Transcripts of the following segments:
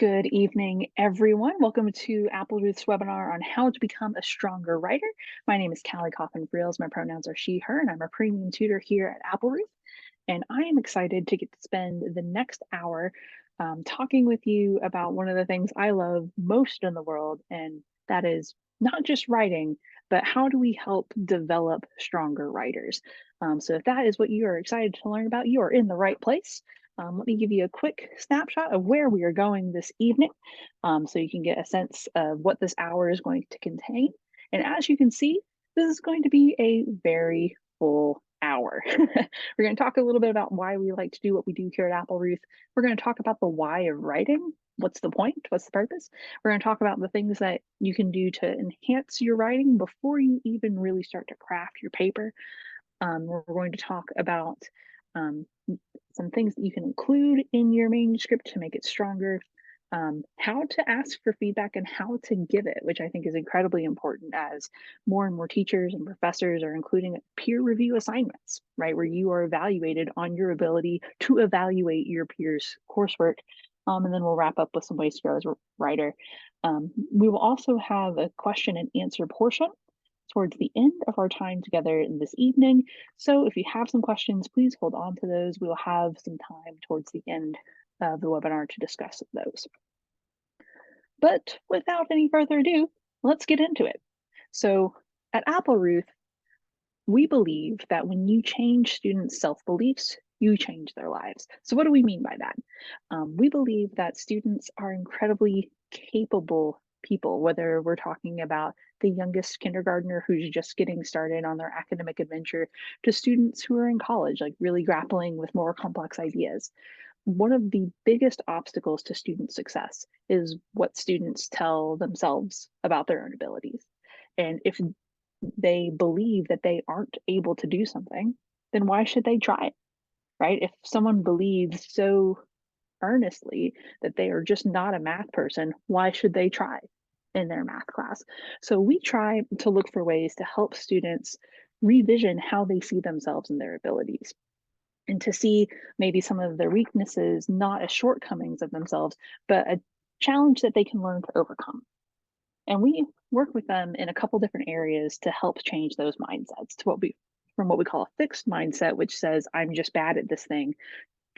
Good evening, everyone. Welcome to Applerouth's webinar on how to become a stronger writer. My name is Kali Cawthon-Freels. My pronouns are she, her, and I'm a premium tutor here at Applerouth. And I am excited to get to spend the next hour talking with you about one of the things I love most in the world, and that is not just writing, but how do we help develop stronger writers? So if that is what you are excited to learn about, you are in the right place. Let me give you a quick snapshot of where we are going this evening so you can get a sense of what this hour is going to contain. And as you can see, this is going to be a very full hour. We're going to talk a little bit about why we like to do what we do here at Applerouth. We're going to talk about the why of writing. What's the point? What's the purpose? We're going to talk about the things that you can do to enhance your writing before you even really start to craft your paper. We're going to talk about some things that you can include in your manuscript to make it stronger, how to ask for feedback and how to give it, which I think is incredibly important as more and more teachers and professors are including peer review assignments, right? Where you are evaluated on your ability to evaluate your peers' coursework. And then we'll wrap up with some ways to grow as a writer. We will also have a question and answer portion towards the end of our time together this evening. So if you have some questions, please hold on to those. We will have some time towards the end of the webinar to discuss those. But without any further ado, let's get into it. So at Applerouth, we believe that when you change students' self-beliefs, you change their lives. So what do we mean by that? We believe that students are incredibly capable people, whether we're talking about the youngest kindergartner who's just getting started on their academic adventure to students who are in college, like really grappling with more complex ideas. One of the biggest obstacles to student success is what students tell themselves about their own abilities. And if they believe that they aren't able to do something, then why should they try it, right? If someone believes so earnestly that they are just not a math person, why should they try in their math class? So we try to look for ways to help students revision how they see themselves and their abilities, and to see maybe some of their weaknesses not as shortcomings of themselves, but a challenge that they can learn to overcome. And we work with them in a couple different areas to help change those mindsets to from what we call a fixed mindset, which says I'm just bad at this thing,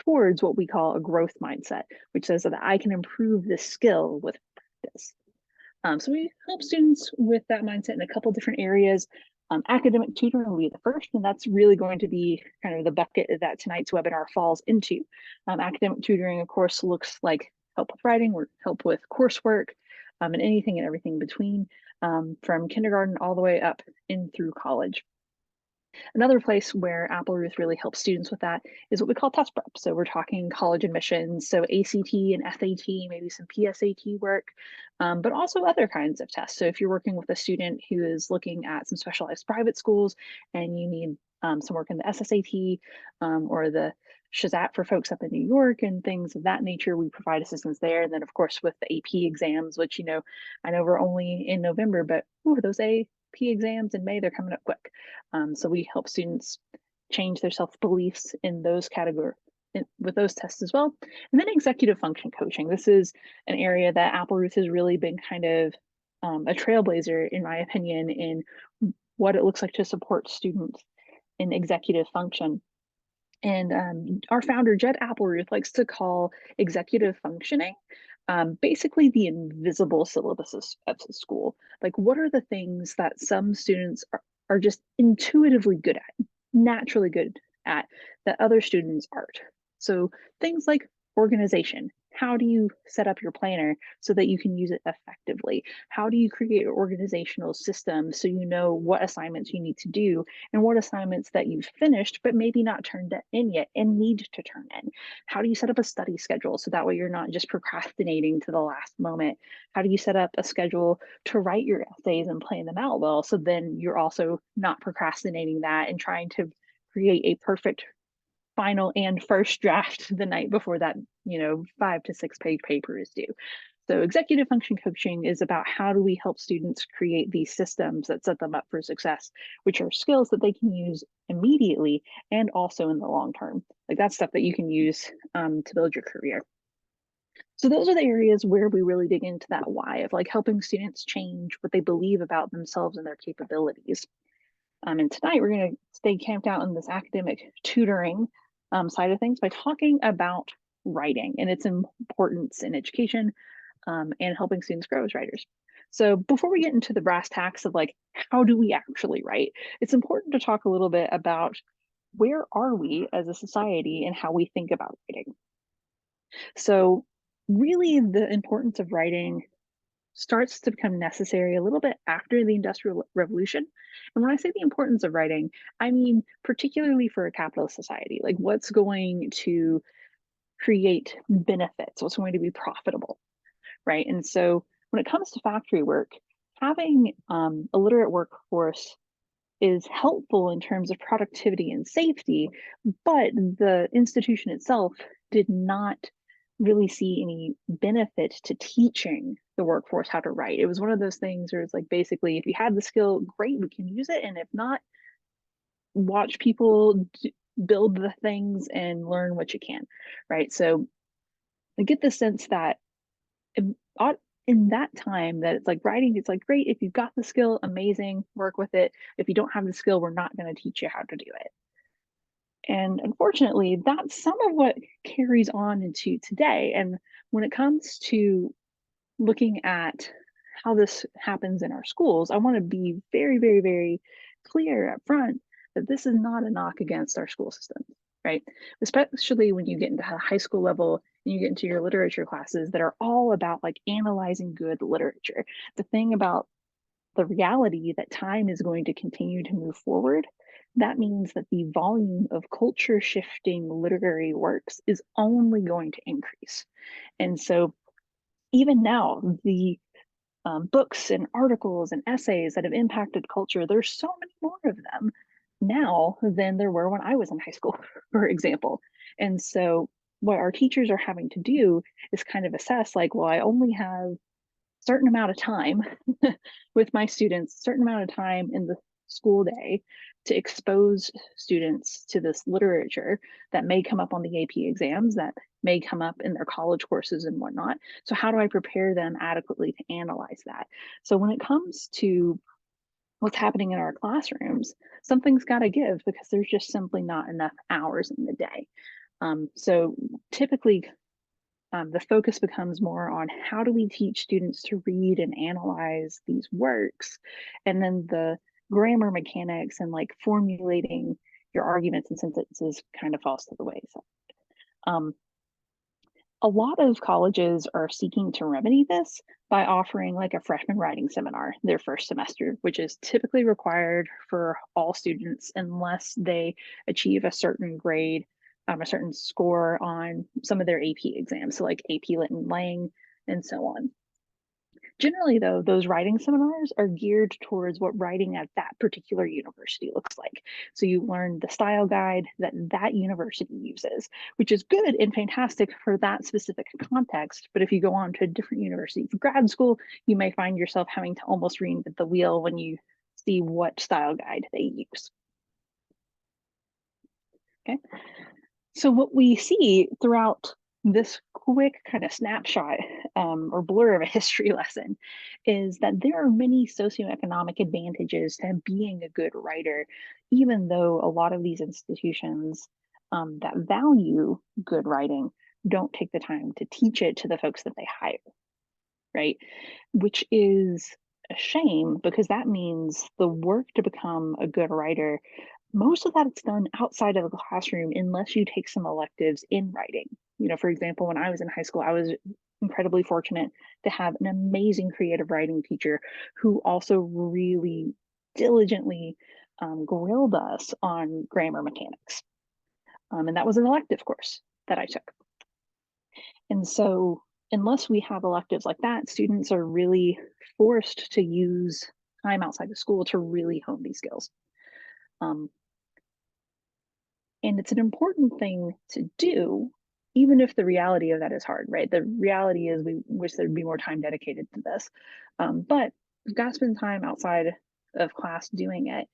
towards what we call a growth mindset, which says that I can improve this skill with practice. So we help students with that mindset in a couple different areas. Academic tutoring will be the first, and that's really going to be kind of the bucket that tonight's webinar falls into. Academic tutoring, of course, looks like help with writing, or help with coursework, and anything and everything between, from kindergarten all the way up in through college. Another place where Applerouth really helps students with that is what we call test prep. So we're talking college admissions, so ACT and SAT, maybe some PSAT work, but also other kinds of tests. So if you're working with a student who is looking at some specialized private schools and you need some work in the SSAT or the Shazat for folks up in New York and things of that nature, we provide assistance there. And then of course with the AP exams, which, I know we're only in November, but those AP exams in May, they're coming up quick. So we help students change their self-beliefs in those categories with those tests as well. And then executive function coaching. This is an area that Applerouth has really been kind of a trailblazer, in my opinion, in what it looks like to support students in executive function. And our founder, Jed Applerouth, likes to call executive functioning basically the invisible syllabus of school. Like, what are the things that some students are just intuitively good at, naturally good at, that other students aren't? So things like organization. How do you set up your planner so that you can use it effectively? How do you create an organizational system so you know what assignments you need to do and what assignments that you've finished but maybe not turned in yet and need to turn in? How do you set up a study schedule so that way you're not just procrastinating to the last moment? How do you set up a schedule to write your essays and plan them out well, so then you're also not procrastinating that and trying to create a perfect final and first draft the night before that 5 to 6 page paper is due? So executive function coaching is about how do we help students create these systems that set them up for success, which are skills that they can use immediately and also in the long term. Like, that's stuff that you can use to build your career. So those are the areas where we really dig into that why of like helping students change what they believe about themselves and their capabilities. And tonight we're going to stay camped out in this academic tutoring side of things by talking about writing and its importance in education and helping students grow as writers. So before we get into the brass tacks of like how do we actually write, it's important to talk a little bit about where are we as a society and how we think about writing. So really the importance of writing starts to become necessary a little bit after the Industrial Revolution. And when I say the importance of writing, I mean particularly for a capitalist society, like what's going to create benefits, what's going to be profitable, right? And so when it comes to factory work, having a literate workforce is helpful in terms of productivity and safety, but the institution itself did not really see any benefit to teaching the workforce how to write. It was one of those things where it's like basically, if you have the skill, great, we can use it. And if not, watch people build the things and learn what you can, right? So I get the sense that in, in that time that it's like writing, it's like great, if you've got the skill, amazing, work with it. If you don't have the skill, we're not going to teach you how to do it. And unfortunately, that's some of what carries on into today. And when it comes to looking at how this happens in our schools, I want to be very, very, very clear up front that this is not a knock against our school system, right? Especially when you get into high school level and you get into your literature classes that are all about like analyzing good literature. The thing about the reality that time is going to continue to move forward, that means that the volume of culture shifting literary works is only going to increase. And so even now, the books and articles and essays that have impacted culture, there's so many more of them now than there were when I was in high school, for example. And so what our teachers are having to do is kind of assess like, well, I only have certain amount of time with my students, certain amount of time in the school day to expose students to this literature that may come up on the AP exams, that may come up in their college courses and whatnot. So how do I prepare them adequately to analyze that? So when it comes to what's happening in our classrooms, something's got to give because there's just simply not enough hours in the day. So typically the focus becomes more on how do we teach students to read and analyze these works, and then the grammar mechanics and like formulating your arguments and sentences kind of falls to the wayside. Um, a lot of colleges are seeking to remedy this by offering like a freshman writing seminar their first semester, which is typically required for all students unless they achieve a certain grade, a certain score on some of their AP exams, so like AP Lit and Lang and so on. Generally, though, those writing seminars are geared towards what writing at that particular university looks like. So you learn the style guide that that university uses, which is good and fantastic for that specific context. But if you go on to a different university for grad school, you may find yourself having to almost reinvent the wheel when you see what style guide they use. Okay. So what we see throughout this quick kind of snapshot or blur of a history lesson is that there are many socioeconomic advantages to being a good writer, even though a lot of these institutions that value good writing don't take the time to teach it to the folks that they hire, right? Which is a shame because that means the work to become a good writer, most of that it's done outside of the classroom unless you take some electives in writing. You know, for example, when I was in high school, I was incredibly fortunate to have an amazing creative writing teacher who also really diligently grilled us on grammar mechanics. And that was an elective course that I took. And so, unless we have electives like that, students are really forced to use time outside of school to really hone these skills. Um, and it's an important thing to do, even if the reality of that is hard, right? The reality is we wish there'd be more time dedicated to this. But we've got to spend time outside of class doing it.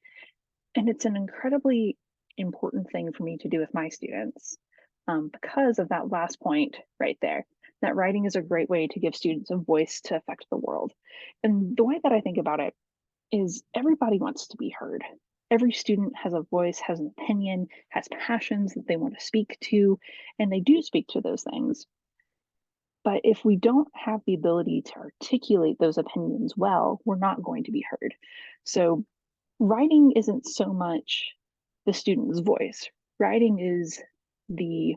And it's an incredibly important thing for me to do with my students because of that last point right there. that writing is a great way to give students a voice to affect the world. And the way that I think about it is everybody wants to be heard. Every student has a voice, has an opinion, has passions that they want to speak to, and they do speak to those things. But if we don't have the ability to articulate those opinions well, we're not going to be heard. So, writing isn't so much the student's voice, writing is the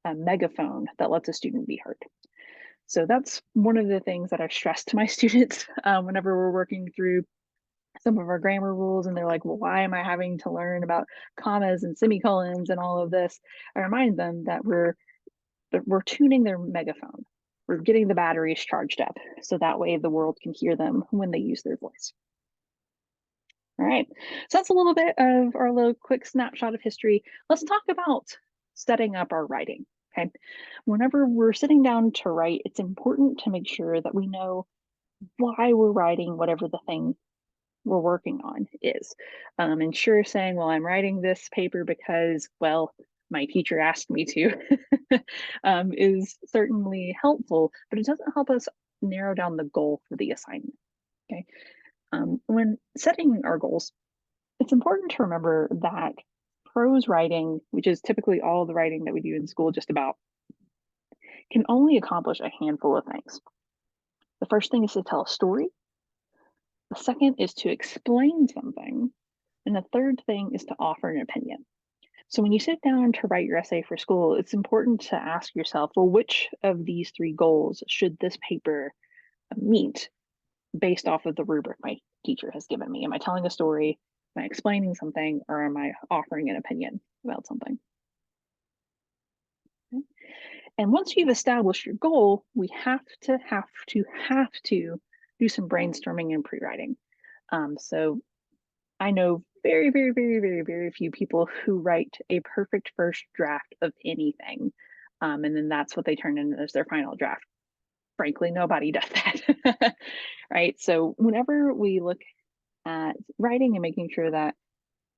megaphone that lets a student be heard. So, that's one of the things that I stress to my students whenever we're working through some of our grammar rules and they're like, well, why am I having to learn about commas and semicolons and all of this? I remind them that we're tuning their megaphone. We're getting the batteries charged up so that way the world can hear them when they use their voice. All right. So that's a little bit of our little quick snapshot of history. Let's talk about setting up our writing. Okay. Whenever we're sitting down to write, it's important to make sure that we know why we're writing whatever the thing we're working on is. And sure, saying, well, I'm writing this paper because, well, my teacher asked me to, is certainly helpful, but it doesn't help us narrow down the goal for the assignment. Okay. When setting our goals, it's important to remember that prose writing, which is typically all the writing that we do in school, just about, can only accomplish a handful of things. The first thing is to tell a story. The second is to explain something. And the third thing is to offer an opinion. So when you sit down to write your essay for school, it's important to ask yourself, well, which of these three goals should this paper meet based off of the rubric my teacher has given me? Am I telling a story? Am I explaining something? Or am I offering an opinion about something? Okay. And once you've established your goal, we have to do some brainstorming and pre-writing. So I know very, very, very, very, very few people who write a perfect first draft of anything. And then that's what they turn in as their final draft. Frankly, nobody does that. Right. So whenever we look at writing and making sure that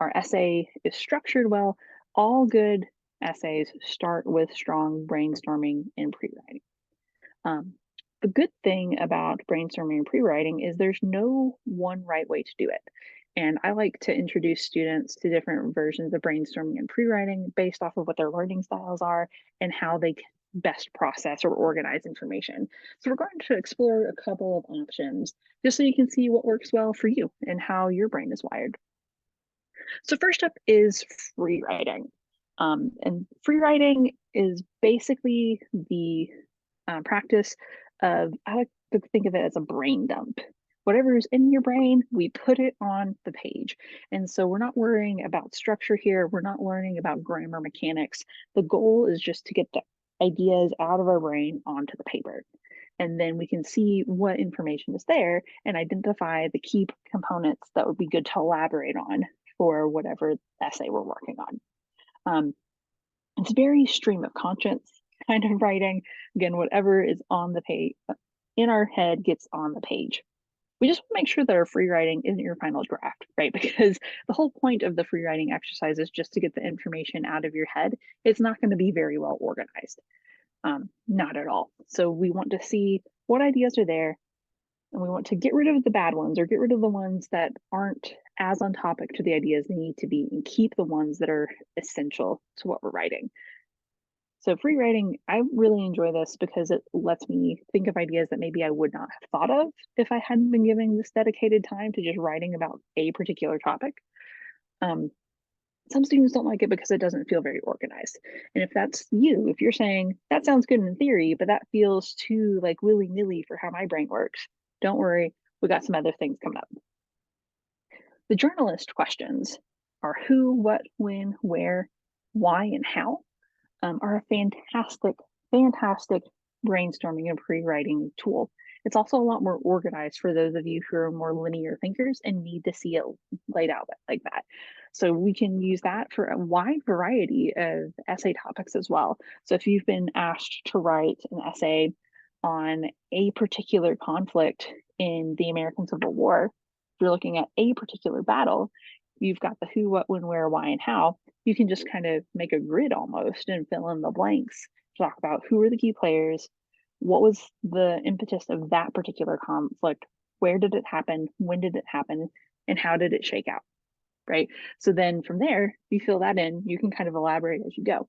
our essay is structured well, all good essays start with strong brainstorming and pre-writing. Um, the good thing about brainstorming and pre-writing is there's no one right way to do it. And I like to introduce students to different versions of brainstorming and pre-writing based off of what their learning styles are and how they can best process or organize information. So we're going to explore a couple of options just so you can see what works well for you and how your brain is wired. So first up is free writing. And free writing is basically the practice of, I like to think of it as a brain dump. Whatever is in your brain, we put it on the page. And so we're not worrying about structure here. We're not learning about grammar mechanics. The goal is just to get the ideas out of our brain onto the paper. And then we can see what information is there and identify the key components that would be good to elaborate on for whatever essay we're working on. Um, it's very stream of conscience kind of writing. Again, whatever is on the page in our head gets on the page. We just want to make sure that our free writing isn't your final draft, right? Because the whole point of the free writing exercise is just to get the information out of your head. It's not going to be very well organized. Not at all. So we want to see what ideas are there and we want to get rid of the bad ones or get rid of the ones that aren't as on topic to the ideas they need to be and keep the ones that are essential to what we're writing. So free writing, I really enjoy this because it lets me think of ideas that maybe I would not have thought of if I hadn't been giving this dedicated time to just writing about a particular topic. Um, some students don't like it because it doesn't feel very organized. And if that's you, if you're saying that sounds good in theory, but that feels too like willy-nilly for how my brain works, don't worry, we got some other things coming up. The journalist questions are who, what, when, where, why, and how are a fantastic, fantastic brainstorming and pre-writing tool. It's also a lot more organized for those of you who are more linear thinkers and need to see it laid out like that. So we can use that for a wide variety of essay topics as well. So if you've been asked to write an essay on a particular conflict in the American Civil War, if you're looking at a particular battle, you've got the who, what, when, where, why, and how. You can just kind of make a grid almost and fill in the blanks to talk about who are the key players, what was the impetus of that particular conflict? Where did it happen? When did it happen? And how did it shake out? Right. So then from there, you fill that in, you can kind of elaborate as you go.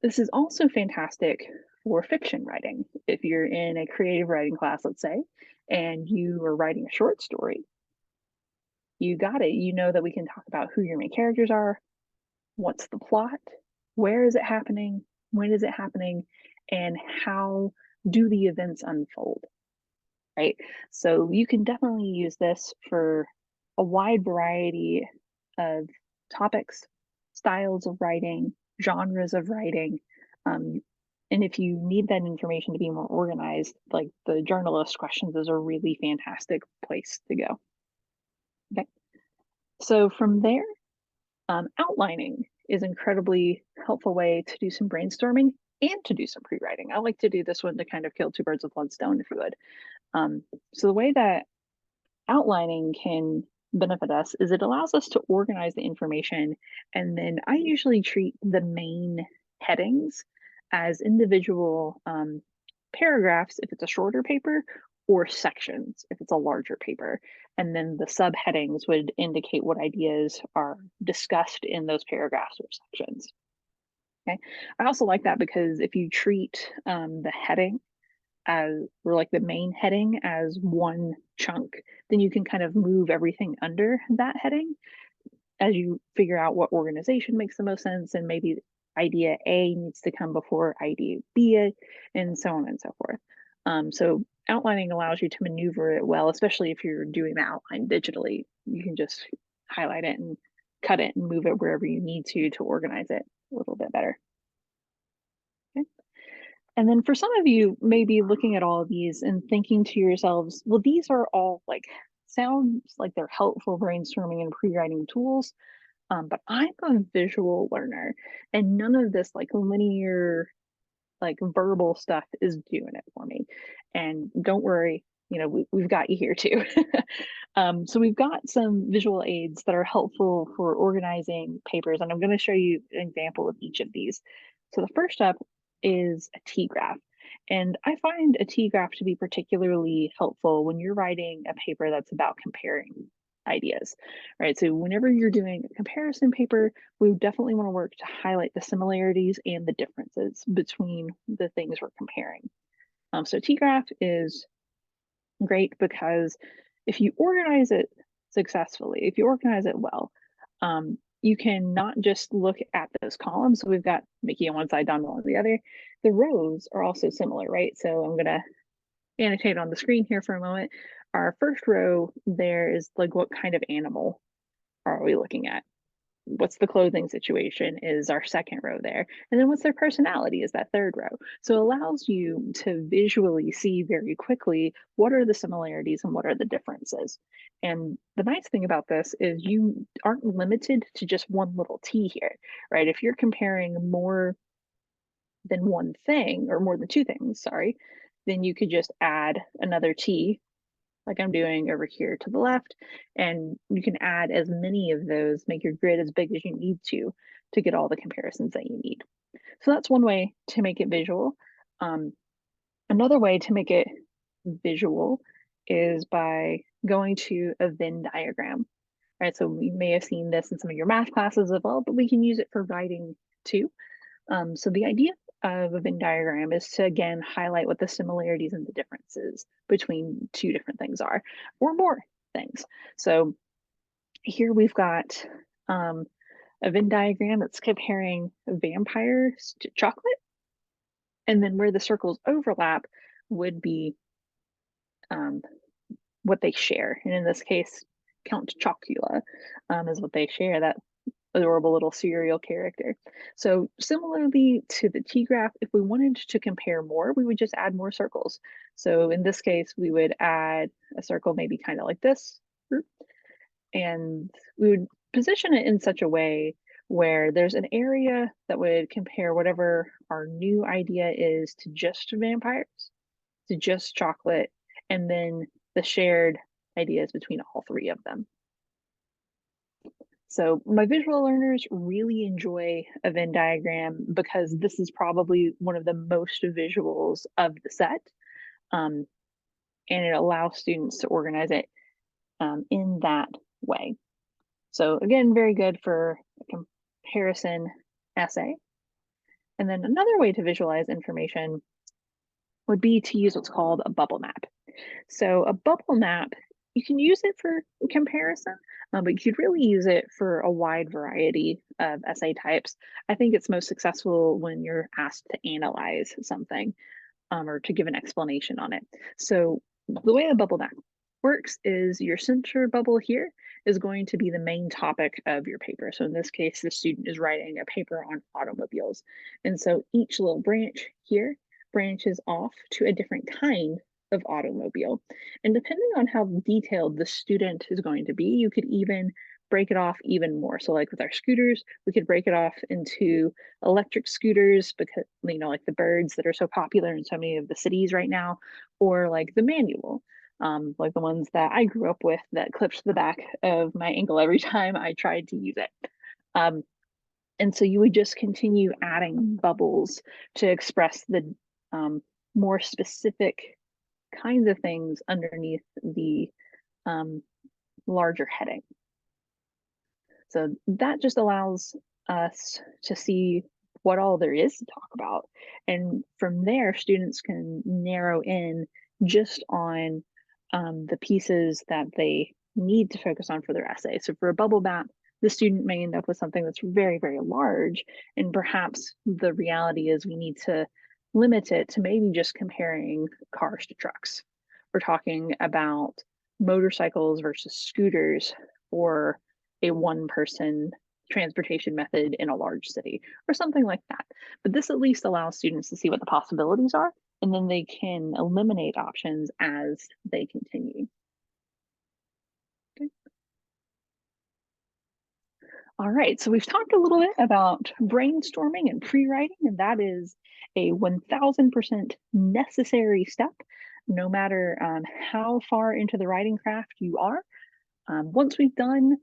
This is also fantastic for fiction writing. If you're in a creative writing class, let's say, and you are writing a short story, you got it. You know that we can talk about who your main characters are, what's the plot, where is it happening, when is it happening, and how do the events unfold, right? So you can definitely use this for a wide variety of topics, styles of writing, genres of writing. Um, and if you need that information to be more organized, like the journalist questions is a really fantastic place to go. Okay. So from there, outlining is incredibly helpful way to do some brainstorming and to do some pre-writing. I like to do this one to kind of kill two birds with one stone, if you would. So the way that outlining can benefit us is it allows us to organize the information, and then I usually treat the main headings as individual paragraphs if it's a shorter paper, or sections if it's a larger paper, and then the subheadings would indicate what ideas are discussed in those paragraphs or sections. Okay, I also like that because if you treat the heading as, or like the main heading as one chunk, then you can kind of move everything under that heading as you figure out what organization makes the most sense, and maybe idea A needs to come before idea B, and so on and so forth. So outlining allows you to maneuver it well, especially if you're doing the outline digitally. You can just highlight it and cut it and move it wherever you need to organize it a little bit better. Okay. And then for some of you, maybe looking at all of these and thinking to yourselves, well, these are all like sounds like they're helpful brainstorming and pre-writing tools. But I'm a visual learner, and none of this like linear, like verbal stuff is doing it for me. And don't worry, we've got you here too. So we've got some visual aids that are helpful for organizing papers, and I'm going to show you an example of each of these. So the first up is a T-graph. And I find a T-graph to be particularly helpful when you're writing a paper that's about comparing ideas, right? So whenever you're doing a comparison paper, we definitely want to work to highlight the similarities and the differences between the things we're comparing. So T-graph is great because if you organize it successfully, if you organize it well, you can not just look at those columns. So we've got Mickey on one side, Donald on the other. The rows are also similar, right? So I'm going to annotate on the screen here for a moment. Our first row there is like, what kind of animal are we looking at? What's the clothing situation is our second row there. And then what's their personality is that third row. So it allows you to visually see very quickly what are the similarities and what are the differences. And the nice thing about this is you aren't limited to just one little T here, right? If you're comparing more than one thing, or more than two things, sorry, then you could just add another T like I'm doing over here to the left, and you can add as many of those, make your grid as big as you need to get all the comparisons that you need. So that's one way to make it visual. Another way to make it visual is by going to a Venn diagram, right? So we may have seen this in some of your math classes as well, but we can use it for writing too. So the idea of a Venn diagram is to, again, highlight what the similarities and the differences between two different things are, or more things. So here we've got a Venn diagram that's comparing vampires to chocolate, and then where the circles overlap would be um, what they share. And in this case, Count Chocula is what they share, that adorable little serial character. So similarly to the T-graph, if we wanted to compare more, we would just add more circles. So in this case, we would add a circle maybe kind of like this, and we would position it in such a way where there's an area that would compare whatever our new idea is to just vampires, to just chocolate, and then the shared ideas between all three of them. So my visual learners really enjoy a Venn diagram because this is probably one of the most visuals of the set. Um, and it allows students to organize it in that way. So again, very good for a comparison essay. And then another way to visualize information would be to use what's called a bubble map. So a bubble map, you can use it for comparison, but you could really use it for a wide variety of essay types. I think it's most successful when you're asked to analyze something or to give an explanation on it. So the way a bubble map works is your center bubble here is going to be the main topic of your paper. So in this case, the student is writing a paper on automobiles. And so each little branch here branches off to a different kind of automobile. And depending on how detailed the student is going to be, you could even break it off even more. So like with our scooters, we could break it off into electric scooters because, like the birds that are so popular in so many of the cities right now, or like the manual, like the ones that I grew up with that clipped the back of my ankle every time I tried to use it. Um, and so you would just continue adding bubbles to express the more specific kinds of things underneath the um, larger heading. So that just allows us to see what all there is to talk about. And from there, students can narrow in just on the pieces that they need to focus on for their essay. So for a bubble map, the student may end up with something that's very, very large. And perhaps the reality is we need to limit it to maybe just comparing cars to trucks. We're talking about motorcycles versus scooters for a one person transportation method in a large city or something like that. But this at least allows students to see what the possibilities are, and then they can eliminate options as they continue. Okay. All right, so we've talked a little bit about brainstorming and pre-writing, and that is a 1000% necessary step, no matter how far into the writing craft you are. Once we've done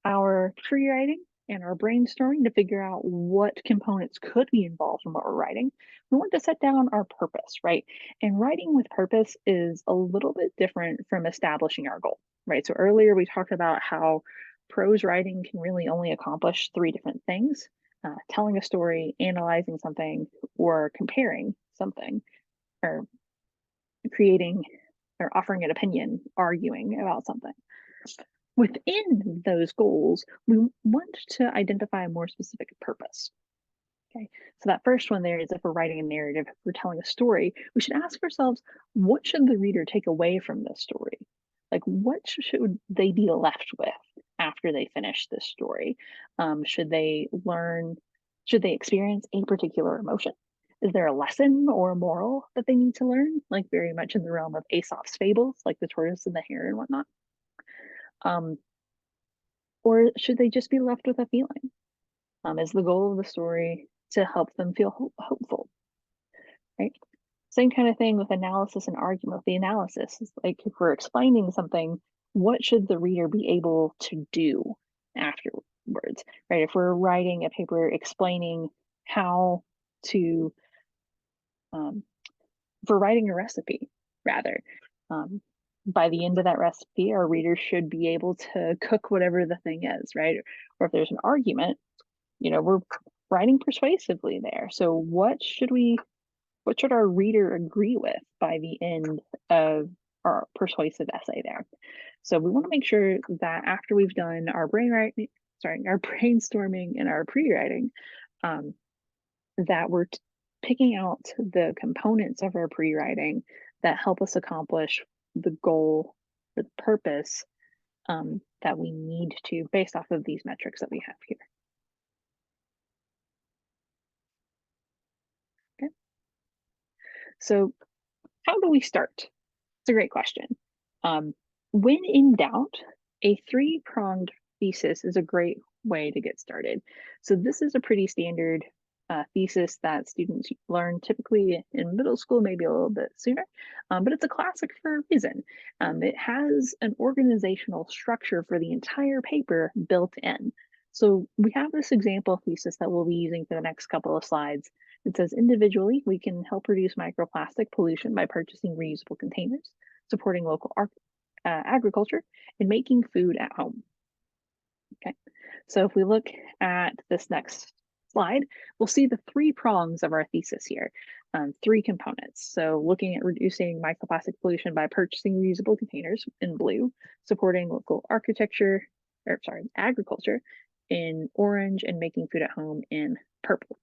our pre-writing and our brainstorming to figure out what components could be involved in what we're writing, we want to set down our purpose, right? And writing with purpose is a little bit different from establishing our goal, right? So earlier we talked about how prose writing can really only accomplish three different things: telling a story, analyzing something, or comparing something, or creating or offering an opinion, arguing about something. Within those goals, we want to identify a more specific purpose. Okay, so that first one there is if we're writing a narrative, if we're telling a story, we should ask ourselves, what should the reader take away from this story? Like, what should they be left with after they finish this story? Should they learn, should they experience a particular emotion? Is there a lesson or a moral that they need to learn? Like, very much in the realm of Aesop's fables, like the tortoise and the hare and whatnot. Um, or should they just be left with a feeling? Is the goal of the story to help them feel hopeful, right? Same kind of thing with analysis and argument. The analysis is like if we're explaining something, what should the reader be able to do afterwards, right? If we're writing a paper explaining how to, if we're writing a recipe, rather, um, by the end of that recipe, our readers should be able to cook whatever the thing is, right? Or if there's an argument, we're writing persuasively there. So what should our reader agree with by the end of our persuasive essay there? So we want to make sure that after we've done our brainstorming and our pre-writing, that we're picking out the components of our pre-writing that help us accomplish the goal or the purpose that we need to based off of these metrics that we have here. Okay. So how do we start? It's a great question. When in doubt, a three-pronged thesis is a great way to get started. So this is a pretty standard thesis that students learn typically in middle school, maybe a little bit sooner, but it's a classic for a reason. It has an organizational structure for the entire paper built in. So we have this example thesis that we'll be using for the next couple of slides. It says individually, we can help reduce microplastic pollution by purchasing reusable containers, supporting local agriculture, and making food at home. Okay, so if we look at this next slide, we'll see the three prongs of our thesis here, three components. So looking at reducing microplastic pollution by purchasing reusable containers in blue, supporting local agriculture in orange, and making food at home in purple.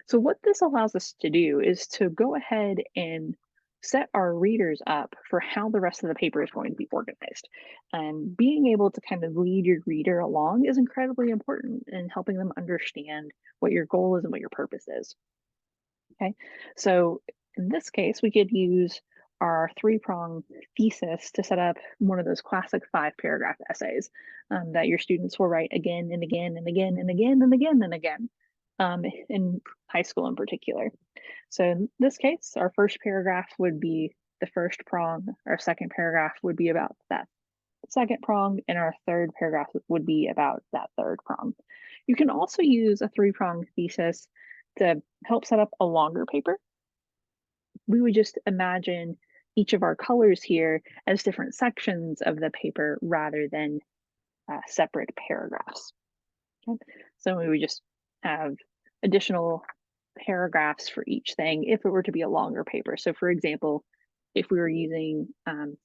So what this allows us to do is to go ahead and set our readers up for how the rest of the paper is going to be organized. And being able to kind of lead your reader along is incredibly important in helping them understand what your goal is and what your purpose is. Okay, so in this case, we could use our three-prong thesis to set up one of those classic 5-paragraph essays that your students will write again and again and again and again and again and again in high school in particular. So in this case, our first paragraph would be the first prong, our second paragraph would be about that second prong, and our third paragraph would be about that third prong. You can also use a three-prong thesis to help set up a longer paper. We would just imagine each of our colors here as different sections of the paper rather than separate paragraphs. Okay? So we would just have additional paragraphs for each thing if it were to be a longer paper. So for example, if we were using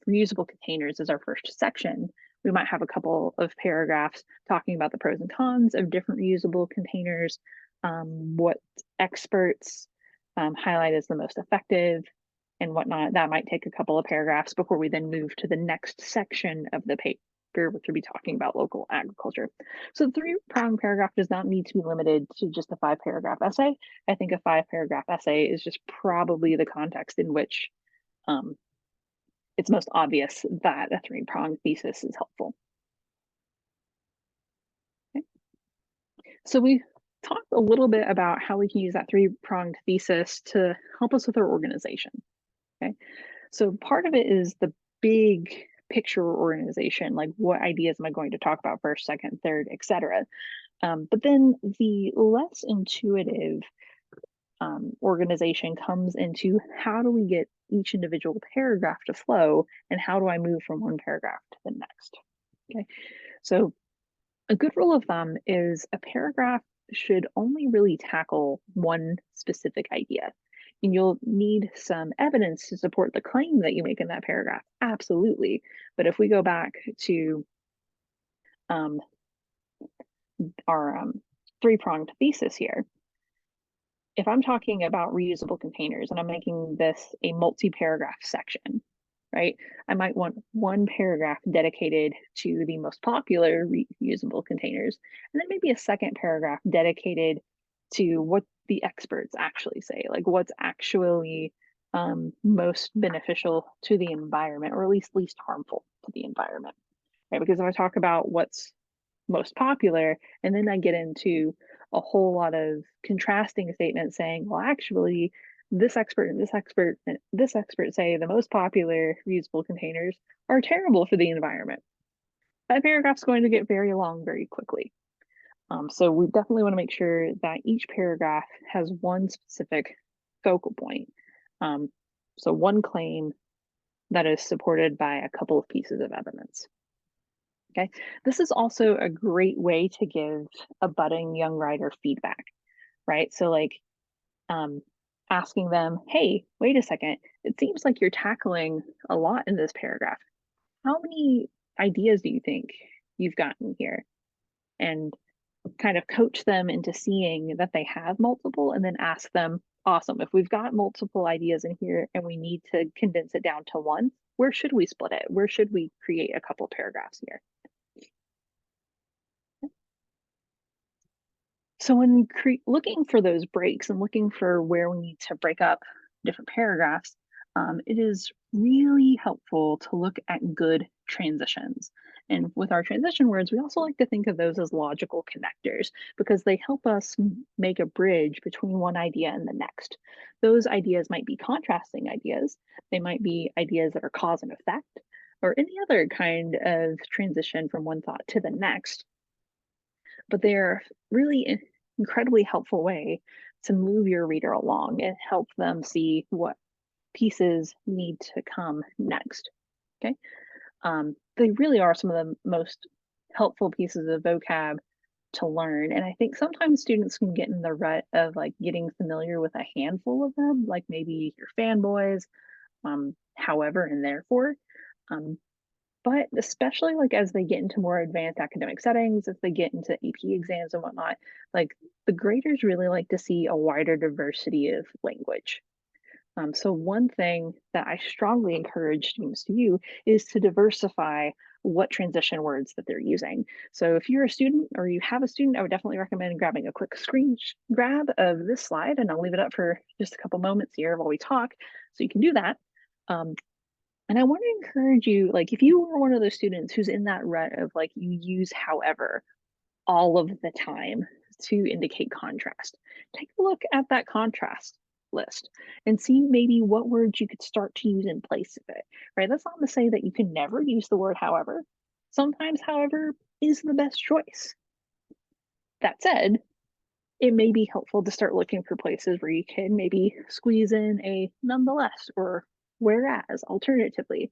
reusable containers as our first section, we might have a couple of paragraphs talking about the pros and cons of different reusable containers, what experts highlight as the most effective and whatnot. That might take a couple of paragraphs before we then move to the next section of the paper, which would be talking about local agriculture. So the three-prong paragraph does not need to be limited to just a 5-paragraph essay. I think a 5-paragraph essay is just probably the context in which it's most obvious that a three-prong thesis is helpful. Okay. So we talked a little bit about how we can use that three-pronged thesis to help us with our organization. Okay, so part of it is the big picture organization, like what ideas am I going to talk about first, second, third, etc. But then the less intuitive organization comes into how do we get each individual paragraph to flow, and how do I move from one paragraph to the next? Okay, so a good rule of thumb is a paragraph should only really tackle one specific idea. And you'll need some evidence to support the claim that you make in that paragraph. Absolutely. But if we go back to our three-pronged thesis here, if I'm talking about reusable containers and I'm making this a multi-paragraph section, right? I might want one paragraph dedicated to the most popular reusable containers, and then maybe a second paragraph dedicated to what the experts actually say, like what's actually most beneficial to the environment, or at least harmful to the environment, right? Because if I talk about what's most popular, and then I get into a whole lot of contrasting statements saying, well, actually, this expert and this expert and this expert say the most popular reusable containers are terrible for the environment. That paragraph's going to get very long very quickly. So we definitely want to make sure that each paragraph has one specific focal point. So one claim that is supported by a couple of pieces of evidence. Okay, this is also a great way to give a budding young writer feedback, right? So like asking them, hey, wait a second, it seems like you're tackling a lot in this paragraph. How many ideas do you think you've gotten here? And kind of coach them into seeing that they have multiple, and then ask them, awesome, if we've got multiple ideas in here and we need to condense it down to one, where should we split it? Where should we create a couple paragraphs here? So when looking for those breaks and looking for where we need to break up different paragraphs, it is really helpful to look at good transitions. And with our transition words, we also like to think of those as logical connectors because they help us make a bridge between one idea and the next. Those ideas might be contrasting ideas, they might be ideas that are cause and effect, or any other kind of transition from one thought to the next. But they're really an incredibly helpful way to move your reader along and help them see what pieces need to come next. Okay. They really are some of the most helpful pieces of vocab to learn. And I think sometimes students can get in the rut of like getting familiar with a handful of them, like maybe your fanboys, however, and therefore. Um, but especially like as they get into more advanced academic settings, if they get into AP exams and whatnot, like the graders really like to see a wider diversity of language. So one thing that I strongly encourage students to do is to diversify what transition words that they're using. So if you're a student or you have a student, I would definitely recommend grabbing a quick screen grab of this slide, and I'll leave it up for just a couple moments here while we talk, so you can do that. Um, and I want to encourage you, like if you are one of those students who's in that rut of like you use however all of the time to indicate contrast. Take a look at that contrast list and see maybe what words you could start to use in place of it, right? That's not to say that you can never use the word however. Sometimes, however, is the best choice. That said, it may be helpful to start looking for places where you can maybe squeeze in a nonetheless or whereas alternatively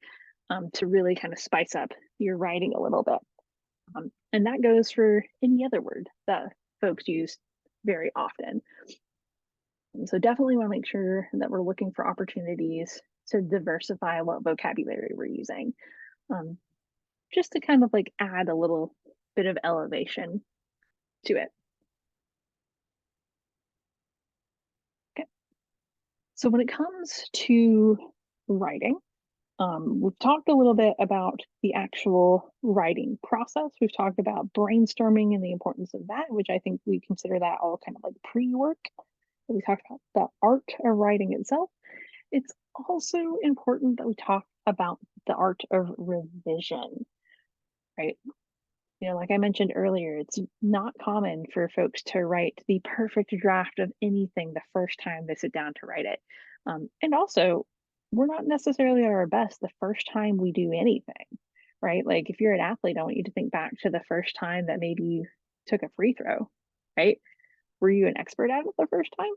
to really kind of spice up your writing a little bit. And that goes for any other word that folks use very often. And so definitely want to make sure that we're looking for opportunities to diversify what vocabulary we're using, um, just to kind of like add a little bit of elevation to it. Okay. So when it comes to writing, we've talked a little bit about the actual writing process. We've talked about brainstorming and the importance of that, which I think we consider that all kind of like pre-work. We talked about the art of writing itself. It's also important that we talk about the art of revision, right? You know, like I mentioned earlier, it's not common for folks to write the perfect draft of anything the first time they sit down to write it. And also, we're not necessarily at our best the first time we do anything, right? Like if you're an athlete, I want you to think back to the first time that maybe you took a free throw, right? Were you an expert at it the first time?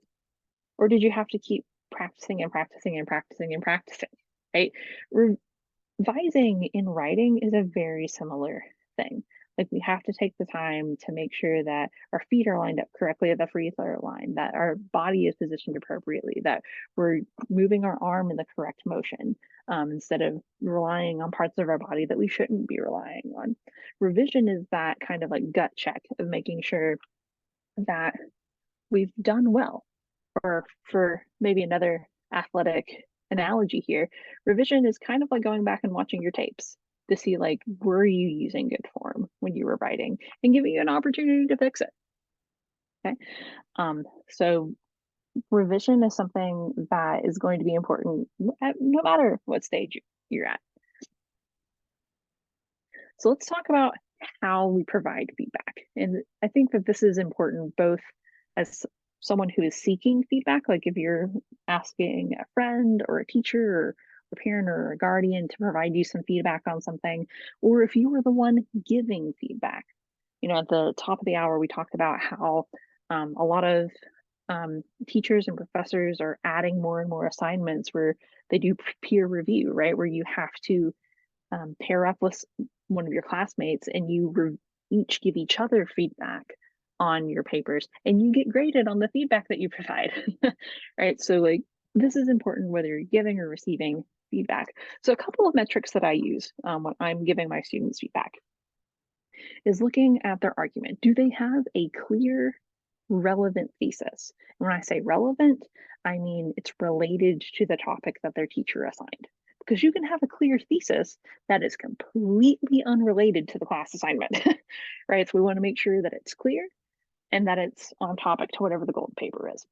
Or did you have to keep practicing and practicing and practicing and practicing, right? Revising in writing is a very similar thing. Like we have to take the time to make sure that our feet are lined up correctly at the free throw line, that our body is positioned appropriately, that we're moving our arm in the correct motion, instead of relying on parts of our body that we shouldn't be relying on. Revision is that kind of like gut check of making sure that we've done well. Or for maybe another athletic analogy here, revision is kind of like going back and watching your tapes to see like were you using good form when you were writing and giving you an opportunity to fix it. Okay. So revision is something that is going to be important no matter what stage you're at. So let's talk about how we provide feedback. And I think that this is important both as someone who is seeking feedback, like if you're asking a friend or a teacher or a parent or a guardian to provide you some feedback on something, or if you were the one giving feedback. You know, at the top of the hour, we talked about how a lot of teachers and professors are adding more and more assignments where they do peer review, right? Where you have to pair up with one of your classmates and you each give each other feedback on your papers and you get graded on the feedback that you provide. Right, so like this is important whether you're giving or receiving feedback. So a couple of metrics that I use when I'm giving my students feedback is looking at their argument. Do they have a clear relevant thesis? And when I say relevant, I mean it's related to the topic that their teacher assigned, because you can have a clear thesis that is completely unrelated to the class assignment. Right, so we want to make sure that it's clear and that it's on topic to whatever the goal of the paper is.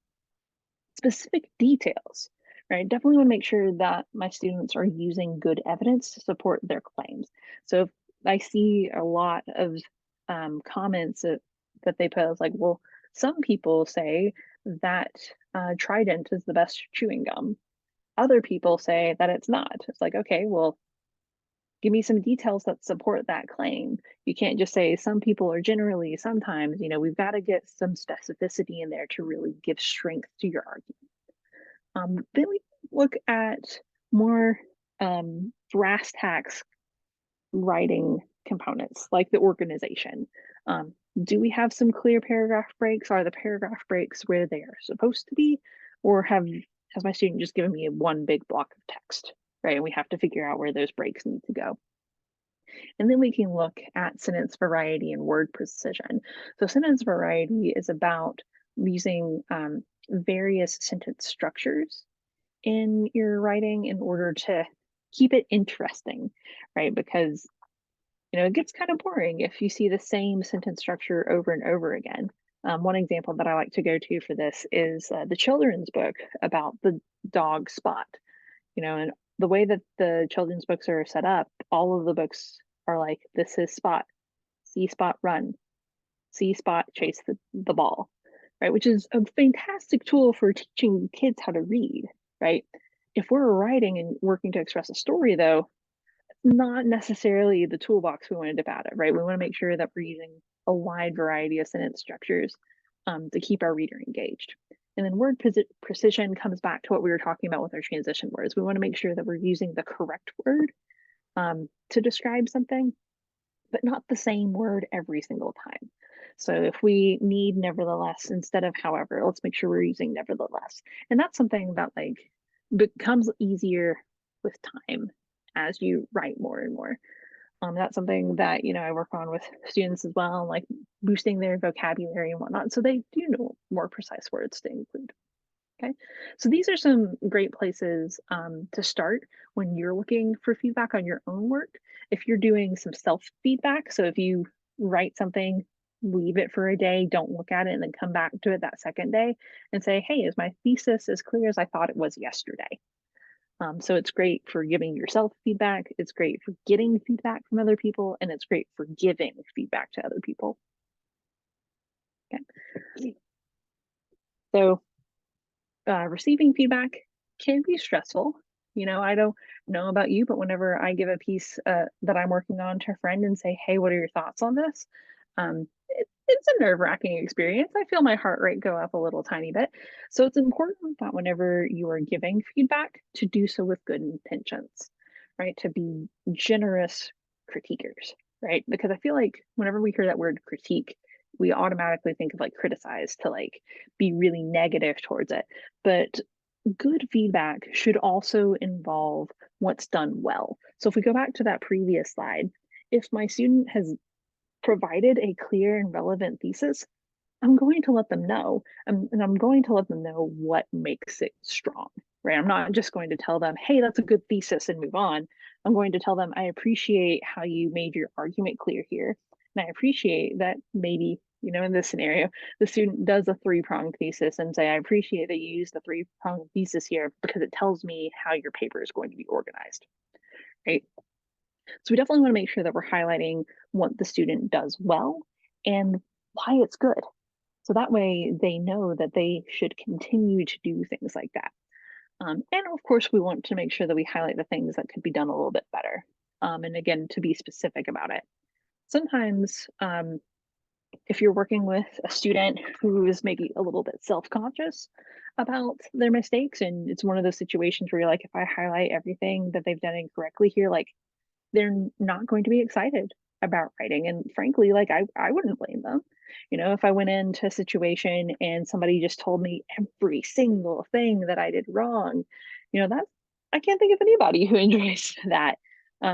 Specific details, right? Definitely want to make sure that my students are using good evidence to support their claims. So if I see a lot of comments that they post like, well, some people say that Trident is the best chewing gum. Other people say that it's not. It's like, okay, well, give me some details that support that claim. You can't just say some people are generally, sometimes, we've got to get some specificity in there to really give strength to your argument. Then we look at more brass tacks writing components, like the organization. Do we have some clear paragraph breaks? Are the paragraph breaks where they are supposed to be? Or has my student just given me one big block of text, right? And we have to figure out where those breaks need to go. And then we can look at sentence variety and word precision. So sentence variety is about using various sentence structures in your writing in order to keep it interesting, right? Because it gets kind of boring if you see the same sentence structure over and over again. One example that I like to go to for this is the children's book about the dog Spot. And the way that the children's books are set up, all of the books are like, this is Spot, see Spot run, see Spot chase the ball, right? Which is a fantastic tool for teaching kids how to read, right? If we're writing and working to express a story, though, not necessarily the toolbox we want to dip out of, right? We want to make sure that we're using a wide variety of sentence structures to keep our reader engaged. And then word precision comes back to what we were talking about with our transition words. We want to make sure that we're using the correct word to describe something, but not the same word every single time. So if we need nevertheless instead of however, let's make sure we're using nevertheless. And that's something that becomes easier with time as you write more and more. That's something that I work on with students as well, like boosting their vocabulary and whatnot, so they do know more precise words to include. Okay, so these are some great places to start when you're looking for feedback on your own work. If you're doing some self-feedback, so if you write something, leave it for a day, don't look at it, and then come back to it that second day and say, hey, is my thesis as clear as I thought it was yesterday? So it's great for giving yourself feedback, it's great for getting feedback from other people, and it's great for giving feedback to other people. Okay. So receiving feedback can be stressful. I don't know about you, but whenever I give a piece that I'm working on to a friend and say, hey, what are your thoughts on this? It's a nerve-wracking experience. I feel my heart rate go up a little tiny bit. So it's important that whenever you are giving feedback to do so with good intentions, right? To be generous critiquers, right? Because I feel like whenever we hear that word critique, we automatically think of criticize, to be really negative towards it. But good feedback should also involve what's done well. So if we go back to that previous slide, if my student has provided a clear and relevant thesis, I'm going to let them know. And I'm going to let them know what makes it strong, right? I'm not just going to tell them, hey, that's a good thesis and move on. I'm going to tell them, I appreciate how you made your argument clear here. And I appreciate that maybe, in this scenario, the student does a three-pronged thesis and say, I appreciate that you used the three-pronged thesis here because it tells me how your paper is going to be organized, right? So we definitely want to make sure that we're highlighting what the student does well and why it's good. So that way they know that they should continue to do things like that. And of course, we want to make sure that we highlight the things that could be done a little bit better. And again, to be specific about it. Sometimes if you're working with a student who is maybe a little bit self-conscious about their mistakes, and it's one of those situations where you're like, if I highlight everything that they've done incorrectly here, they're not going to be excited about writing. And frankly, I wouldn't blame them. If I went into a situation and somebody just told me every single thing that I did wrong, that I can't think of anybody who enjoys that.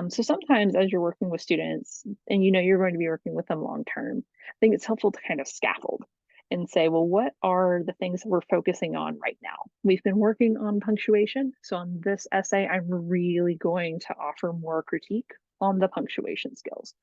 So sometimes as you're working with students and you're going to be working with them long term, I think it's helpful to kind of scaffold and say, well, what are the things that we're focusing on right now? We've been working on punctuation. So on this essay, I'm really going to offer more critique on the punctuation skills.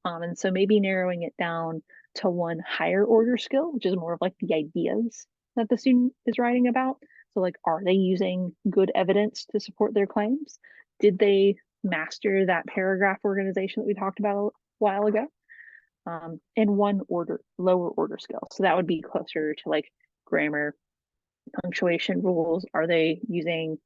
And so maybe narrowing it down to one higher order skill, which is more of the ideas that the student is writing about. So are they using good evidence to support their claims? Did they master that paragraph organization that we talked about a while ago, and one lower order skill. So that would be closer to like grammar, punctuation rules. Are they using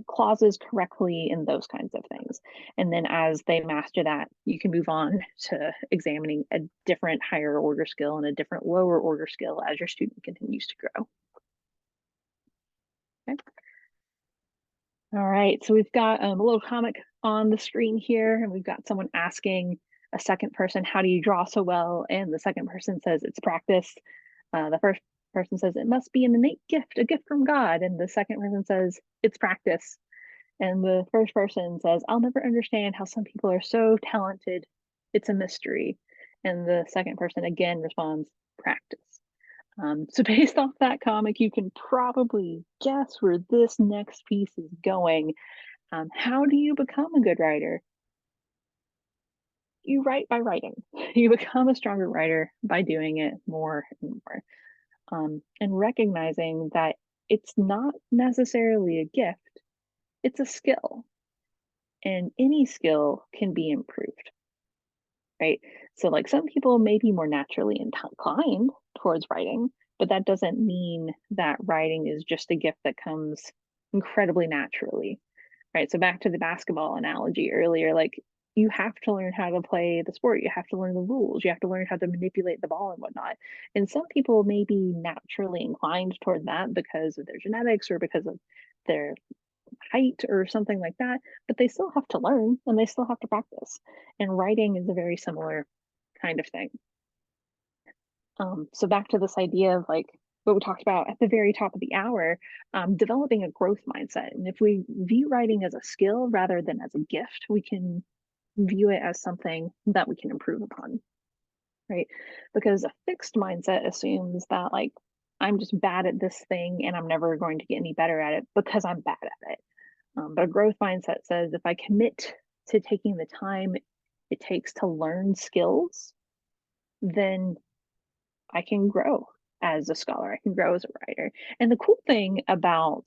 clauses correctly, and those kinds of things. And then as they master that, you can move on to examining a different higher order skill and a different lower order skill as your student continues to grow. Okay. All right, so we've got a little comic on the screen here, and we've got someone asking a second person, how do you draw so well? And the second person says it's practice. The first person says it must be an innate gift, a gift from God. And the second person says it's practice. And the first person says, I'll never understand how some people are so talented. It's a mystery. And the second person again responds, practice. So based off that comic, you can probably guess where this next piece is going. How do you become a good writer? You write by writing. You become a stronger writer by doing it more and more. And recognizing that it's not necessarily a gift, it's a skill. And any skill can be improved, right? So, like, some people may be more naturally inclined towards writing, but that doesn't mean that writing is just a gift that comes incredibly naturally, right? So, back to the basketball analogy earlier, like, you have to learn how to play the sport. You have to learn the rules. You have to learn how to manipulate the ball and whatnot. And some people may be naturally inclined toward that because of their genetics or because of their height or something like that, but they still have to learn and they still have to practice. And writing is a very similar kind of thing. So back to this idea of like what we talked about at the very top of the hour, developing a growth mindset. And if we view writing as a skill rather than as a gift, we can view it as something that we can improve upon, right? Because a fixed mindset assumes that like I'm just bad at this thing and I'm never going to get any better at it because I'm bad at it. But a growth mindset says if I commit to taking the time it takes to learn skills, then I can grow as a scholar. I can grow as a writer. And the cool thing about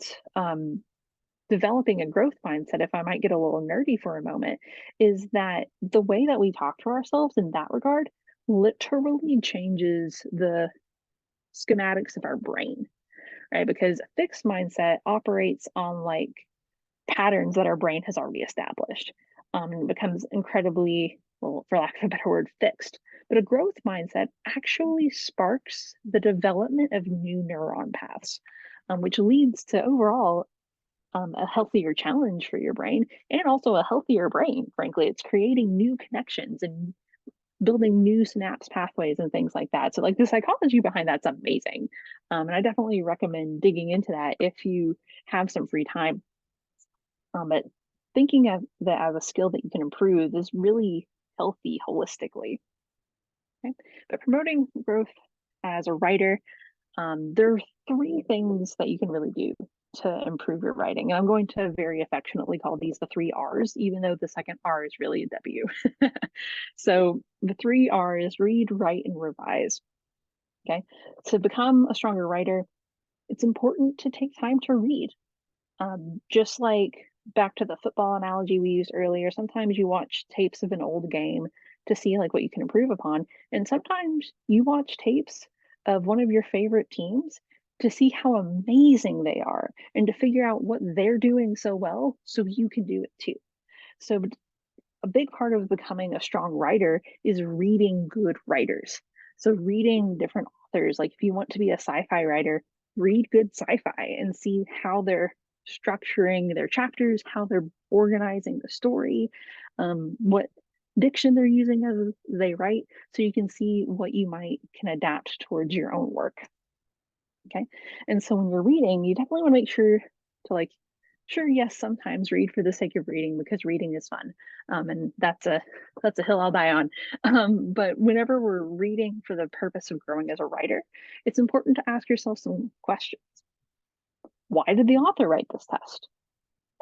developing a growth mindset, if I might get a little nerdy for a moment, is that the way that we talk to ourselves in that regard literally changes the schematics of our brain, right? Because a fixed mindset operates on like patterns that our brain has already established, and becomes incredibly, well, for lack of a better word, fixed. But a growth mindset actually sparks the development of new neuron paths, which leads to overall a healthier challenge for your brain and also a healthier brain. Frankly, it's creating new connections and building new synapse pathways and things like that. So, like, the psychology behind that's amazing. And I definitely recommend digging into that if you have some free time. But thinking of that as a skill that you can improve is really healthy holistically. Okay? But promoting growth as a writer, there are three things that you can really do to improve your writing. And I'm going to very affectionately call these the three R's, even though the second R is really a W. So the three R's: read, write, and revise. Okay. To become a stronger writer, it's important to take time to read. Just like back to the football analogy we used earlier, sometimes you watch tapes of an old game to see like what you can improve upon. And sometimes you watch tapes of one of your favorite teams to see how amazing they are and to figure out what they're doing so well so you can do it too. So a big part of becoming a strong writer is reading good writers. So reading different authors, like if you want to be a sci-fi writer, read good sci-fi and see how they're structuring their chapters, how they're organizing the story, what diction they're using as they write, so you can see what you might can adapt towards your own work. Okay. And so when you're reading, you definitely want to make sure to like, sure, yes, sometimes read for the sake of reading because reading is fun. And that's a hill I'll die on. But whenever we're reading for the purpose of growing as a writer, it's important to ask yourself some questions. Why did the author write this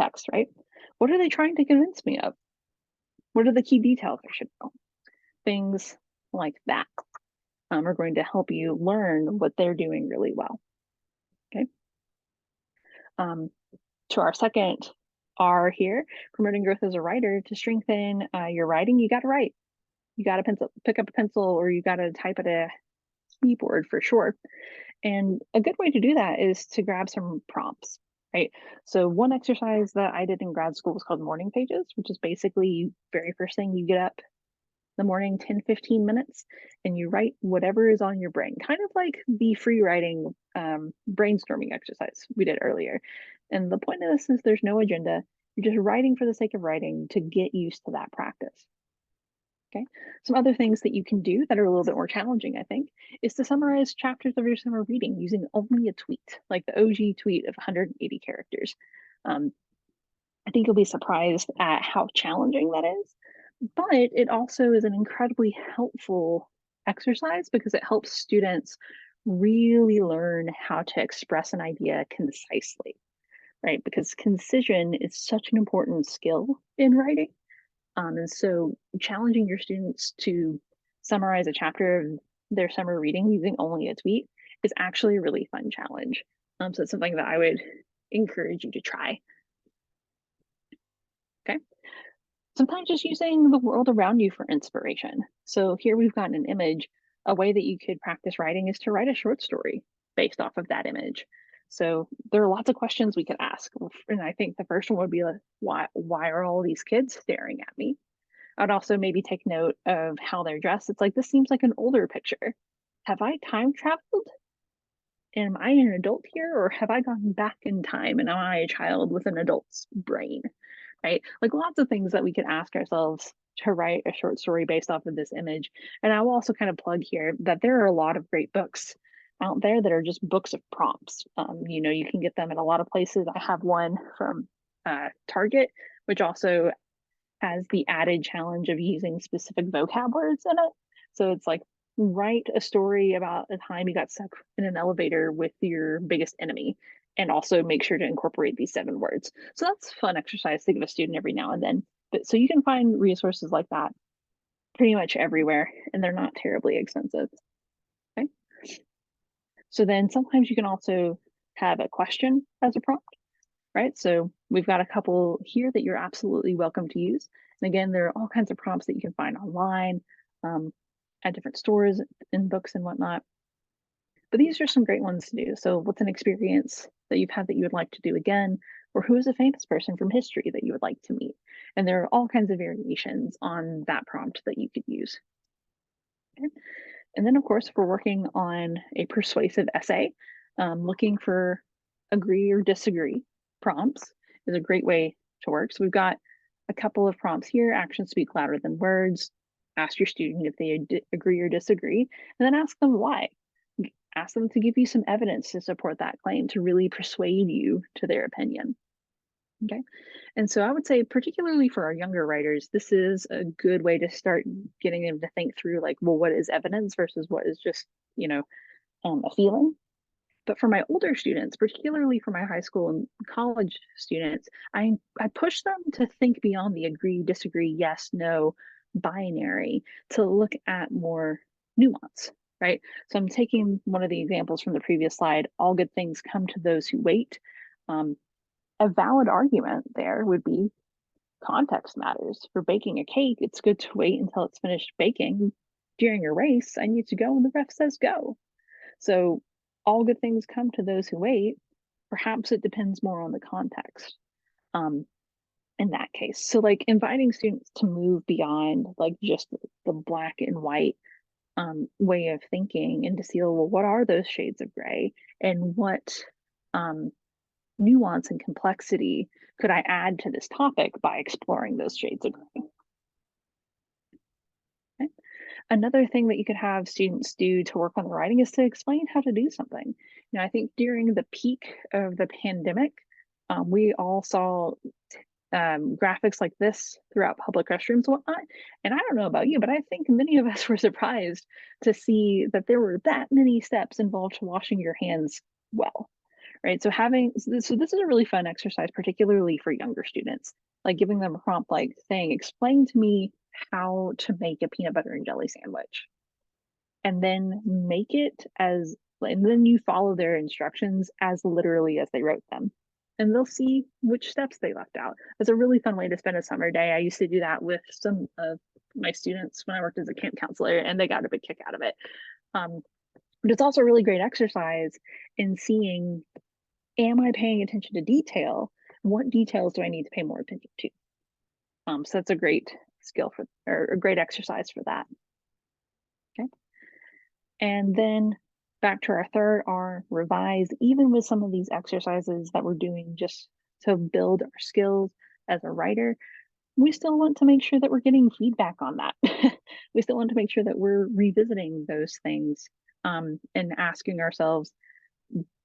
text, right? What are they trying to convince me of? What are the key details I should know? Things like that are going to help you learn what they're doing really well. Okay. To our second are here promoting growth as a writer. To strengthen your writing, you got to write. You got to pick up a pencil, or you got to type at a keyboard for sure. And a good way to do that is to grab some prompts, right? So one exercise that I did in grad school was called morning pages, which is basically very first thing you get up the morning, 10-15 minutes, and you write whatever is on your brain, kind of like the free writing brainstorming exercise we did earlier. And the point of this is there's no agenda. You're just writing for the sake of writing to get used to that practice. Okay. Some other things that you can do that are a little bit more challenging, I think, is to summarize chapters of your summer reading using only a tweet, like the OG tweet of 180 characters. Um, I think you'll be surprised at how challenging that is, but it also is an incredibly helpful exercise because it helps students really learn how to express an idea concisely, right? Because concision is such an important skill in writing. And so challenging your students to summarize a chapter of their summer reading using only a tweet is actually a really fun challenge. So it's something that I would encourage you to try. Okay. Sometimes just using the world around you for inspiration. So here we've got an image. A way that you could practice writing is to write a short story based off of that image. So there are lots of questions we could ask. And I think the first one would be like, why are all these kids staring at me? I'd also maybe take note of how they're dressed. It's like, this seems like an older picture. Have I time traveled? Am I an adult here, or have I gone back in time and am I a child with an adult's brain? Right? Like lots of things that we could ask ourselves to write a short story based off of this image. And I will also kind of plug here that there are a lot of great books out there that are just books of prompts. You can get them in a lot of places. I have one from Target, which also has the added challenge of using specific vocab words in it. So it's like, write a story about a time you got stuck in an elevator with your biggest enemy, and also make sure to incorporate these 7 words. So that's a fun exercise to give a student every now and then. But so you can find resources like that pretty much everywhere, and they're not terribly expensive. Okay. So then sometimes you can also have a question as a prompt, right? So we've got a couple here that you're absolutely welcome to use. And again, there are all kinds of prompts that you can find online, at different stores and books and whatnot. But these are some great ones to do. So what's an experience that you've had that you would like to do again? Or who is a famous person from history that you would like to meet? And there are all kinds of variations on that prompt that you could use. Okay. And then, of course, if we're working on a persuasive essay, looking for agree or disagree prompts is a great way to work. So we've got a couple of prompts here. Actions speak louder than words. Ask your student if they agree or disagree, and then ask them why. Ask them to give you some evidence to support that claim, to really persuade you to their opinion. Okay. And so I would say, particularly for our younger writers, this is a good way to start getting them to think through, like, well, what is evidence versus what is just, a feeling. But for my older students, particularly for my high school and college students, I push them to think beyond the agree, disagree, yes, no binary, to look at more nuance, right? So I'm taking one of the examples from the previous slide, all good things come to those who wait. A valid argument there would be context matters. For baking a cake, it's good to wait until it's finished baking. During a race, I need to go when the ref says go. So all good things come to those who wait. Perhaps it depends more on the context um, in that case. So like inviting students to move beyond like just the black and white way of thinking, and to see, well, what are those shades of gray, and what um, nuance and complexity could I add to this topic by exploring those shades of gray? Okay. Another thing that you could have students do to work on the writing is to explain how to do something. I think during the peak of the pandemic, we all saw graphics like this throughout public restrooms and whatnot. And I don't know about you, but I think many of us were surprised to see that there were that many steps involved to washing your hands well, right? So this is a really fun exercise, particularly for younger students, like giving them a prompt like saying, explain to me how to make a peanut butter and jelly sandwich. And then and then you follow their instructions as literally as they wrote them. and they'll see which steps they left out. It's a really fun way to spend a summer day. I used to do that with some of my students when I worked as a camp counselor, and they got a big kick out of it. Um, but it's also a really great exercise in seeing, am I paying attention to detail? What details do I need to pay more attention to? So that's a great skill for, or a great exercise for that. Okay. And then back to our third R, revise. Even with some of these exercises that we're doing just to build our skills as a writer, we still want to make sure that we're getting feedback on that. We still want to make sure that we're revisiting those things, and asking ourselves,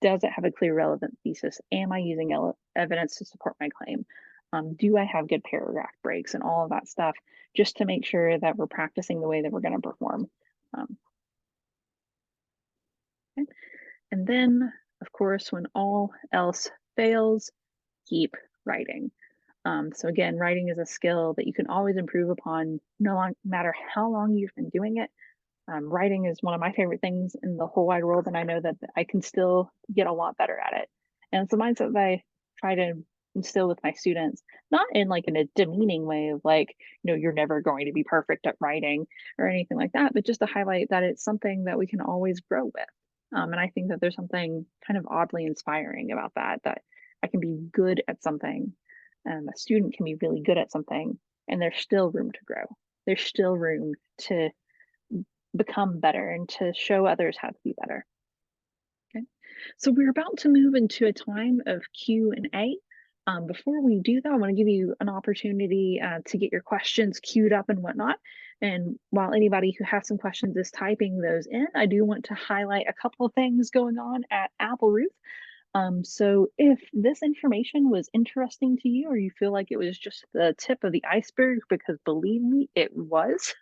does it have a clear relevant thesis? Am I using evidence to support my claim? Do I have good paragraph breaks and all of that stuff, just to make sure that we're practicing the way that we're going to perform? Um, okay. And then, of course, when all else fails, keep writing. So again, writing is a skill that you can always improve upon, no matter how long you've been doing it. Writing is one of my favorite things in the whole wide world, and I know that I can still get a lot better at it. And it's a mindset that I try to instill with my students, not in like in a demeaning way of like, you're never going to be perfect at writing or anything like that, but just to highlight that it's something that we can always grow with. And I think that there's something kind of oddly inspiring about that, that I can be good at something, and a student can be really good at something, and there's still room to grow. There's still room to become better and to show others how to be better. Okay. So we're about to move into a time of Q&A. Before we do that, I want to give you an opportunity to get your questions queued up and whatnot. And while anybody who has some questions is typing those in, I do want to highlight a couple of things going on at Applerouth. So if this information was interesting to you, or you feel like it was just the tip of the iceberg, because believe me, it was,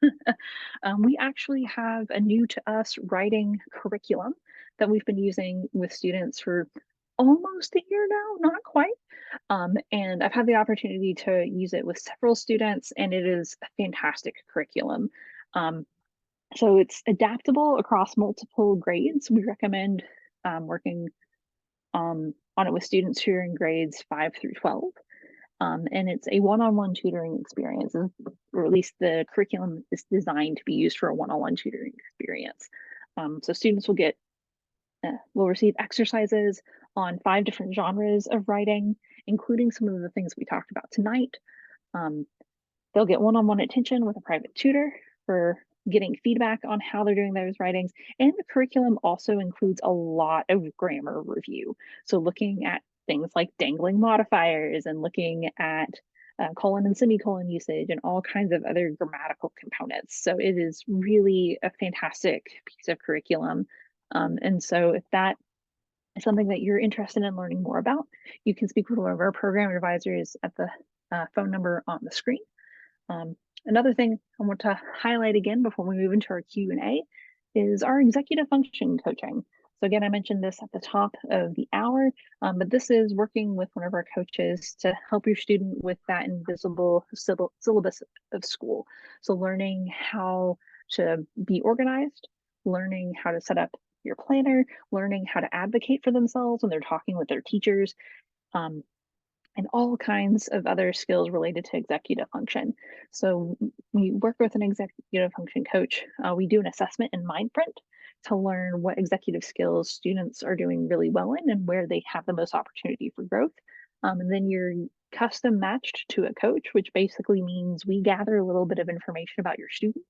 we actually have a new to us writing curriculum that we've been using with students for almost a year now, not quite. And I've had the opportunity to use it with several students, and it is a fantastic curriculum. So it's adaptable across multiple grades. We recommend working on it with students who are in grades 5 through 12. And it's a one-on-one tutoring experience, or at least the curriculum is designed to be used for a one-on-one tutoring experience. So students will receive exercises on 5 different genres of writing, including some of the things we talked about tonight. Um, They'll get one-on-one attention with a private tutor for getting feedback on how they're doing those writings. And the curriculum also includes a lot of grammar review. So looking at things like dangling modifiers and looking at colon and semicolon usage and all kinds of other grammatical components. So it is really a fantastic piece of curriculum. And so if that is something that you're interested in learning more about, you can speak with one of our program advisors at the phone number on the screen. Another thing I want to highlight again before we move into our Q&A is our executive function coaching. So again, I mentioned this at the top of the hour, but this is working with one of our coaches to help your student with that invisible syllabus of school. So learning how to be organized, learning how to set up your planner, learning how to advocate for themselves when they're talking with their teachers, um, and all kinds of other skills related to executive function. So we work with an executive function coach. We do an assessment in Mindprint to learn what executive skills students are doing really well in and where they have the most opportunity for growth. And then you're custom matched to a coach, which basically means we gather a little bit of information about your student.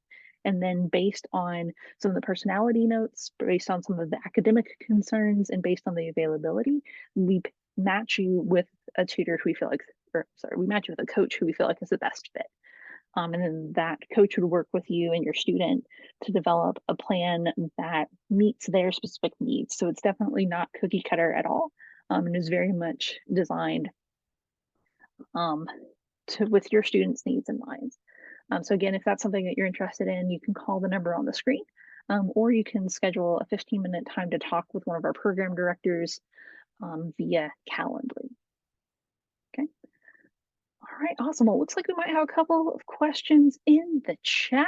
And then based on some of the personality notes, based on some of the academic concerns, and based on the availability, we match you with a tutor who we feel like, or sorry, we match you with a coach who we feel like is the best fit. And then that coach would work with you and your student to develop a plan that meets their specific needs. So it's definitely not cookie cutter at all, and is very much designed with your students' needs in mind. So again, if that's something that you're interested in, you can call the number on the screen, or you can schedule a 15-minute time to talk with one of our program directors via Calendly. Okay. All right, awesome. Well, it looks like we might have a couple of questions in the chat.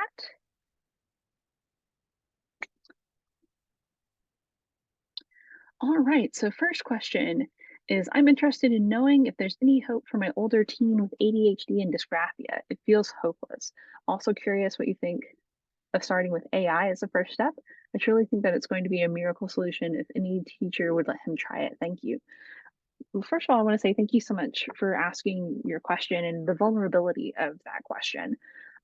All right, so first question, is I'm interested in knowing if there's any hope for my older teen with ADHD and dysgraphia. It feels hopeless. Also curious what you think of starting with AI as a first step. I truly think that it's going to be a miracle solution if any teacher would let him try it. Thank you. Well, first of all, I want to say thank you so much for asking your question and the vulnerability of that question.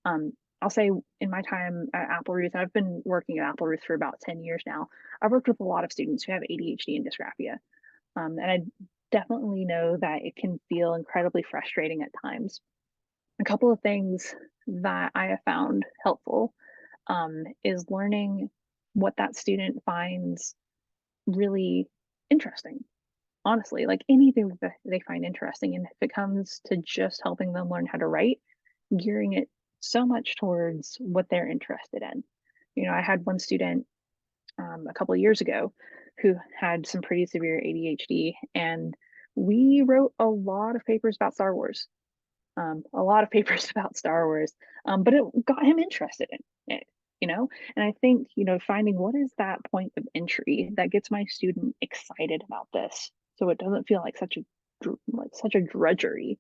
Um, I'll say in my time at Applerouth, I've been working at Applerouth for about 10 years now. I've worked with a lot of students who have ADHD and dysgraphia. And I definitely know that it can feel incredibly frustrating at times. A couple of things that I have found helpful is learning what that student finds really interesting. Honestly, like anything that they find interesting. And if it comes to just helping them learn how to write, gearing it so much towards what they're interested in. I had one student a couple of years ago who had some pretty severe ADHD, and we wrote a lot of papers about Star Wars. A lot of papers about Star Wars, but it got him interested in it, you know? And I think, finding what is that point of entry that gets my student excited about this so it doesn't feel like such a drudgery.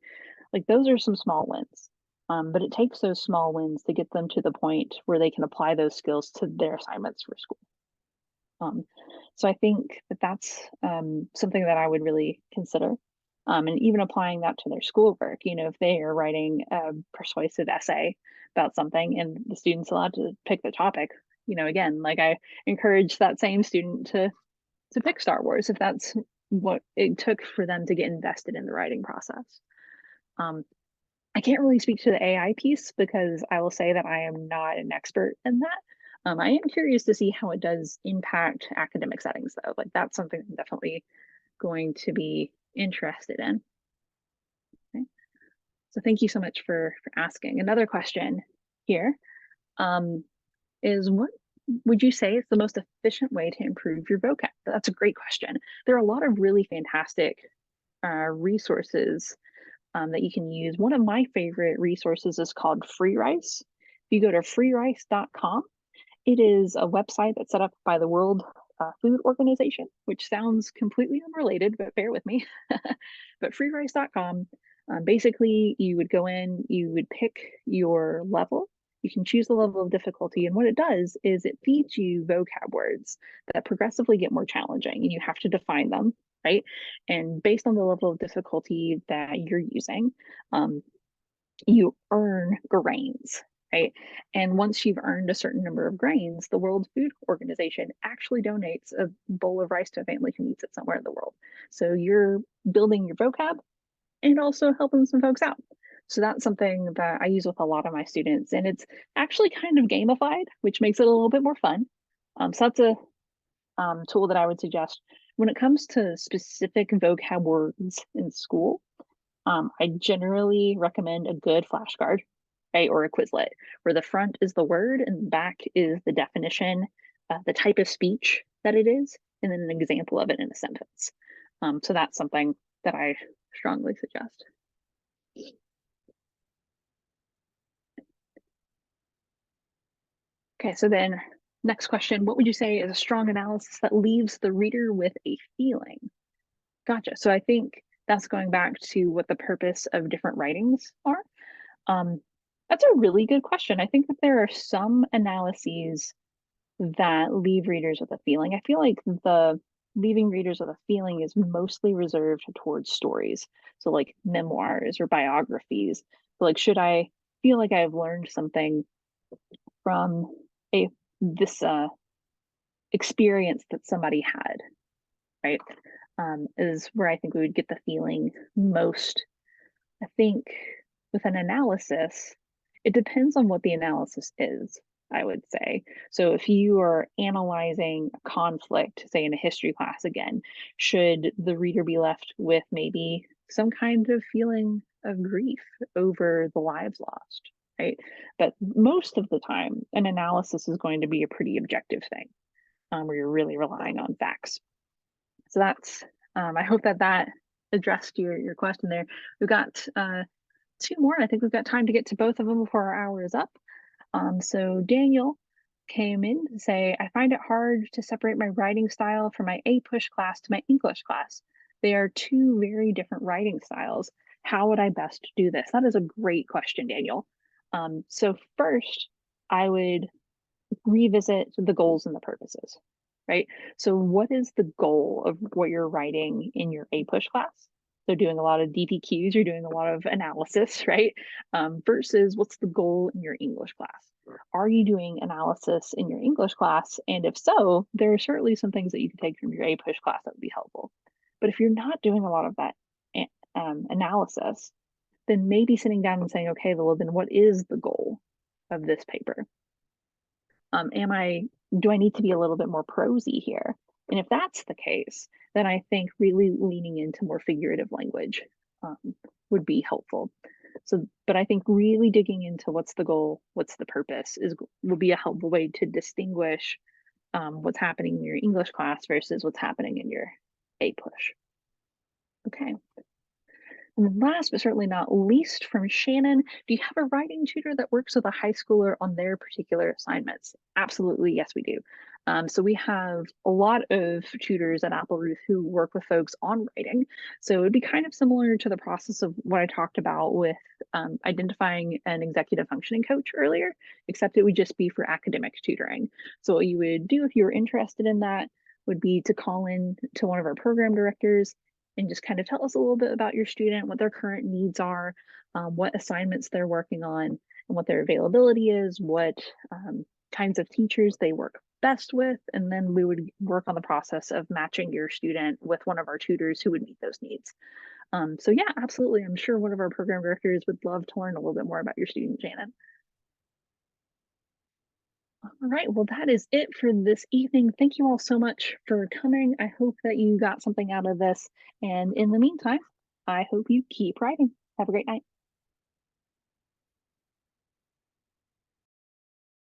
Like those are some small wins. But it takes those small wins to get them to the point where they can apply those skills to their assignments for school. Um, so I think that that's something that I would really consider. And even applying that to their schoolwork, if they are writing a persuasive essay about something and the student's allowed to pick the topic, again, like I encourage that same student to pick Star Wars if that's what it took for them to get invested in the writing process. Um, I can't really speak to the AI piece because I will say that I am not an expert in that. I am curious to see how it does impact academic settings, though. Like that's something I'm definitely going to be interested in. Okay. So thank you so much for asking. Another question here um, is what would you say is the most efficient way to improve your vocab? That's a great question. There are a lot of really fantastic resources that you can use. One of my favorite resources is called Free Rice. If you go to freerice.com, it is a website that's set up by the World Food Organization, which sounds completely unrelated, but bear with me. But freerice.com, basically, you would go in, you would pick your level. You can choose the level of difficulty. And what it does is it feeds you vocab words that progressively get more challenging, and you have to define them, right? And based on the level of difficulty that you're using, um, you earn grains, right? And once you've earned a certain number of grains, the World Food Organization actually donates a bowl of rice to a family who needs it somewhere in the world. So you're building your vocab and also helping some folks out. So that's something that I use with a lot of my students, and it's actually kind of gamified, which makes it a little bit more fun. So that's a tool that I would suggest. When it comes to specific vocab words in school, I generally recommend a good flashcard, right, or a Quizlet, where the front is the word and the back is the definition, the type of speech that it is, and then an example of it in a sentence. So that's something that I strongly suggest. Okay, so then next question, what would you say is a strong analysis that leaves the reader with a feeling? Gotcha. So I think that's going back to what the purpose of different writings are. Um, that's a really good question. I think that there are some analyses that leave readers with a feeling. I feel like the leaving readers with a feeling is mostly reserved towards stories. So like memoirs or biographies. So like should I feel like I've learned something from a this experience that somebody had, right? Is where I think we would get the feeling most. I think with an analysis, it depends on what the analysis is, I would say. So if you are analyzing a conflict, say in a history class again, should the reader be left with maybe some kind of feeling of grief over the lives lost, right? But most of the time, an analysis is going to be a pretty objective thing where you're really relying on facts. So that's, I hope that that addressed your question there. We've got two more, and I think we've got time to get to both of them before our hour is up. So Daniel came in to say, I find it hard to separate my writing style from my A push class to my English class. They are two very different writing styles. How would I best do this? That is a great question, Daniel. So first, I would revisit the goals and the purposes, right? So, what is the goal of what you're writing in your A push class? So, doing a lot of DPQs, you're doing a lot of analysis, right? Versus what's the goal in your English class? Are you doing analysis in your English class? And if so, there are certainly some things that you can take from your A push class that would be helpful. But if you're not doing a lot of that analysis, then maybe sitting down and saying, okay, well, then what is the goal of this paper? Am I do I need to be a little bit more prosy here? And if that's the case, then I think really leaning into more figurative language um, would be helpful. So, but I think really digging into what's the goal, what's the purpose will be a helpful way to distinguish what's happening in your English class versus what's happening in your A push. Okay. And last but certainly not least, from Shannon, do you have a writing tutor that works with a high schooler on their particular assignments? Absolutely, yes, we do. So we have a lot of tutors at Applerouth who work with folks on writing. So it would be kind of similar to the process of what I talked about with identifying an executive functioning coach earlier, except it would just be for academic tutoring. So what you would do if you were interested in that would be to call in to one of our program directors and just kind of tell us a little bit about your student, what their current needs are, what assignments they're working on, and what their availability is, what kinds of teachers they work best with, and then we would work on the process of matching your student with one of our tutors who would meet those needs. So yeah, absolutely. I'm sure one of our program directors would love to learn a little bit more about your student, Shannon. All right, well, that is it for this evening. Thank you all so much for coming. I hope that you got something out of this. And in the meantime, I hope you keep writing. Have a great night.